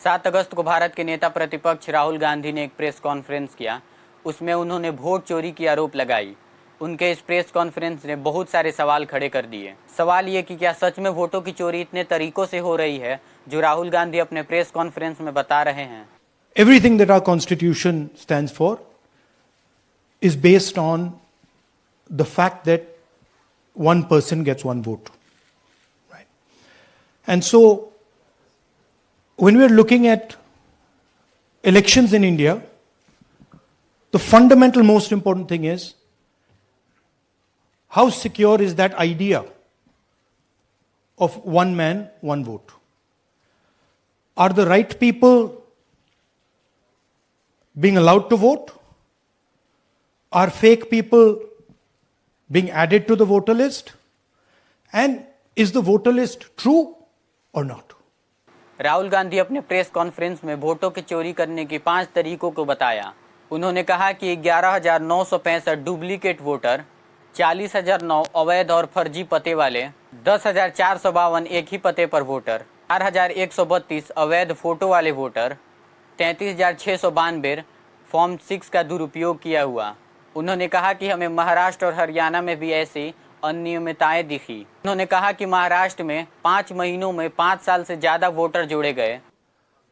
7 अगस्त को भारत के नेता प्रतिपक्ष राहुल गांधी ने एक प्रेस कॉन्फ्रेंस किया। उसमें उन्होंने वोट चोरी की आरोप लगाई। उनके इस प्रेस कॉन्फ्रेंस ने बहुत सारे सवाल खड़े कर दिए। सवाल ये कि क्या सच में वोटों की चोरी इतने तरीकों से हो रही है जो राहुल गांधी अपने प्रेस कॉन्फ्रेंस में बता रहे हैं। Everything that our constitution stands for is based on the fact that one person gets one vote. Right? And so, when we are looking at elections in India, the fundamental most important thing is how secure is that idea of one man, one vote? Are the right people being allowed to vote? Are fake people being added to the voter list? And is the voter list true or not? Rahul Gandhi अपने press conference में वोटों की चोरी करने के 5 तरीकों को बताया। उन्होंने कहा कि 11,965 डुप्लीकेट वोटर, 40,009 अवैध और फर्जी पते वाले, 10,452 एक ही पते पर वोटर, 4,132 अवैध फोटो वाले वोटर, 33,692 फॉर्म 6 का दुरुपयोग किया हुआ। उन्होंने कहा कि हमें महाराष्ट्र और हरियाणा में भी ऐसी अनियमितताएं दिखी। उन्होंने कहा कि महाराष्ट्र में 5 महीनों में 5 साल से ज्यादा वोटर जोड़े गए।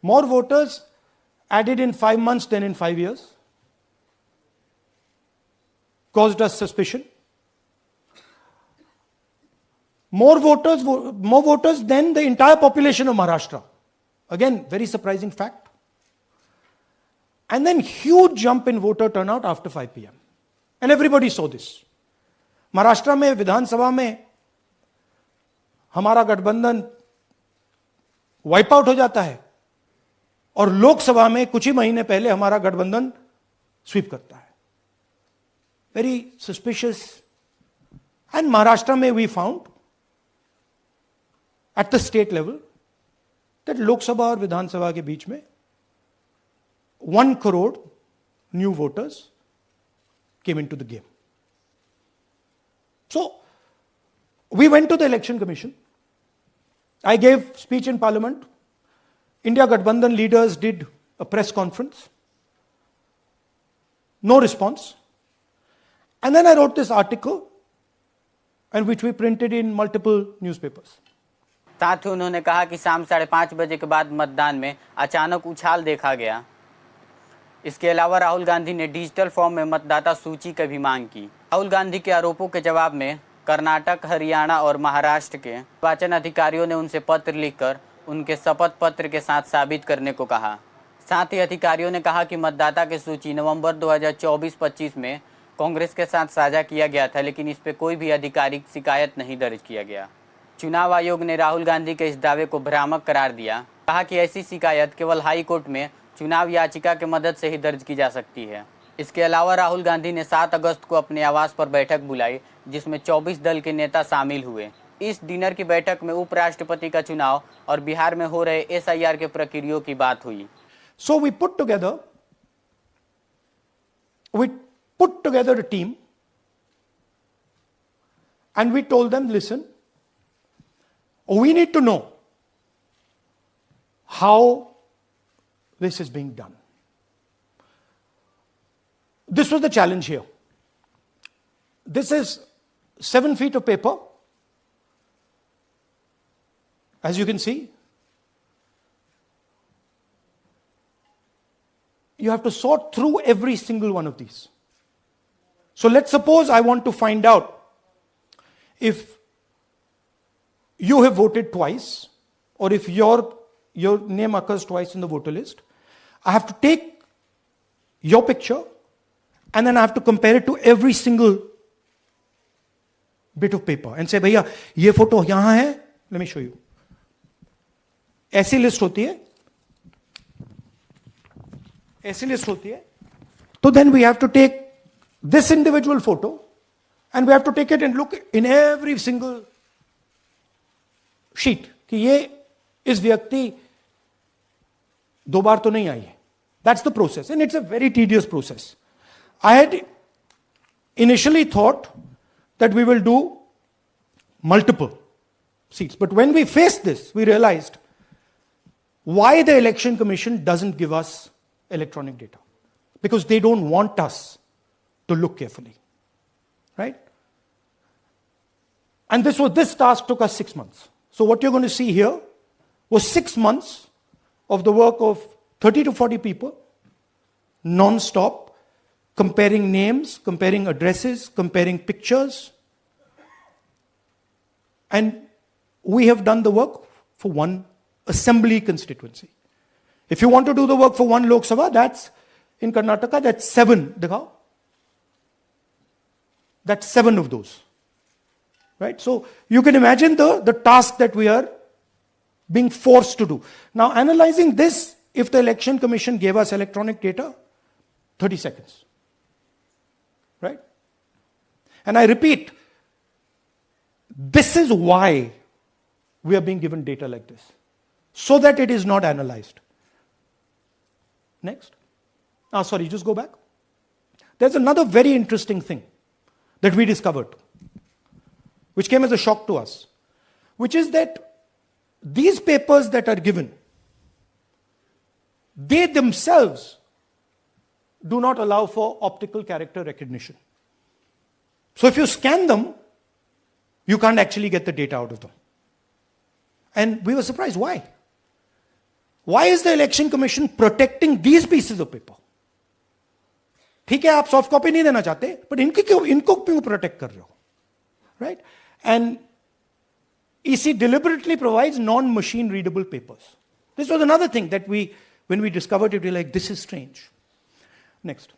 More voters added in 5 months than in 5 years caused us suspicion. More voters than the entire population of Maharashtra. Again, very surprising fact. And then huge jump in voter turnout after 5 p.m. And everybody saw this. Maharashtra में विधानसभा में हमारा गठबंधन wipe out हो जाता है और लोकसभा में कुछ ही महीने पहले हमारा गठबंधन स्वीप करता है। Very suspicious. एंड महाराष्ट्र में we found at the state level that Lok Sabha और विधानसभा के बीच में 1 crore new voters came into the game. So, we went to the Election Commission. I gave speech in Parliament. India Gathbandhan leaders did a press conference. No response. And then I wrote this article, and which we printed in multiple newspapers. साथ ही उन्होंने कहा कि शाम 5:30 बजे के बाद मतदान में अचानक उछाल देखा गया। इसके अलावा राहुल गांधी ने डिजिटल फॉर्म में मतदाता सूची की भी मांग की। राहुल गांधी के आरोपों के जवाब में कर्नाटक, हरियाणा और महाराष्ट्र के निर्वाचन अधिकारियों ने उनसे पत्र लिखकर उनके शपथ पत्र के साथ साबित करने को कहा। साथ ही अधिकारियों ने कहा कि मतदाता की सूची नवंबर 2024-25 में कांग्रेस के साथ साझा किया गया था, लेकिन इस पर कोई भी आधिकारिक शिकायत नहीं दर्ज किया गया। चुनाव आयोग ने राहुल गांधी के इस दावे को भ्रामक करार दिया। कहा कि ऐसी शिकायत केवल हाई कोर्ट में चुनाव याचिका की मदद से ही दर्ज की जा सकती है। इसके अलावा राहुल गांधी ने 7 अगस्त को अपने आवास पर बैठक बुलाई, जिसमें 24 दल के नेता शामिल हुए। इस डिनर की बैठक में उपराष्ट्रपति का चुनाव और बिहार में हो रहे SIR के प्रक्रियाओं की बात हुई। So we put together a team and we told them, listen, we need to know how this is being done. This was the challenge here. This is 7 feet of paper. As you can see, you have to sort through every single one of these. So let's suppose I want to find out if you have voted twice or if your name occurs twice in the voter list. I have to take your picture and then I have to compare it to every single bit of paper and say, भैया ये photo यहां है, let me show you. ऐसी list होती है, तो then we have to take this individual photo and we have to take it and look in every single sheet कि ये इस व्यक्ति 2 बार तो नहीं आई है. That's the process, and it's a very tedious process. I had initially thought that we will do multiple seats, but when we faced this, we realized why the Election Commission doesn't give us electronic data. Because they don't want us to look carefully. Right? And this task took us 6 months. So what you're going to see here was 6 months of the work of 30 to 40 people, non-stop, comparing names, comparing addresses, comparing pictures. And we have done the work for one assembly constituency. If you want to do the work for one Lok Sabha, that's in Karnataka, that's 7. Dikhao. That's 7 of those. Right? So you can imagine the task that we are being forced to do. Now, analyzing this, if the Election Commission gave us electronic data, 30 seconds. Right? And I repeat, this is why we are being given data like this, so that it is not analyzed. Next. Sorry, just go back. There's another very interesting thing that we discovered, which came as a shock to us, which is that these papers that are given, they themselves do not allow for optical character recognition. So if you scan them, you can't actually get the data out of them. And we were surprised. Why? Why is the Election Commission protecting these pieces of paper? ठीक है, आप soft copy नहीं देना चाहते, but इनको क्यों protect कर रहे हो? Right? And EC deliberately provides non-machine readable papers. This was another thing that when we discovered it, we were like, this is strange. Next.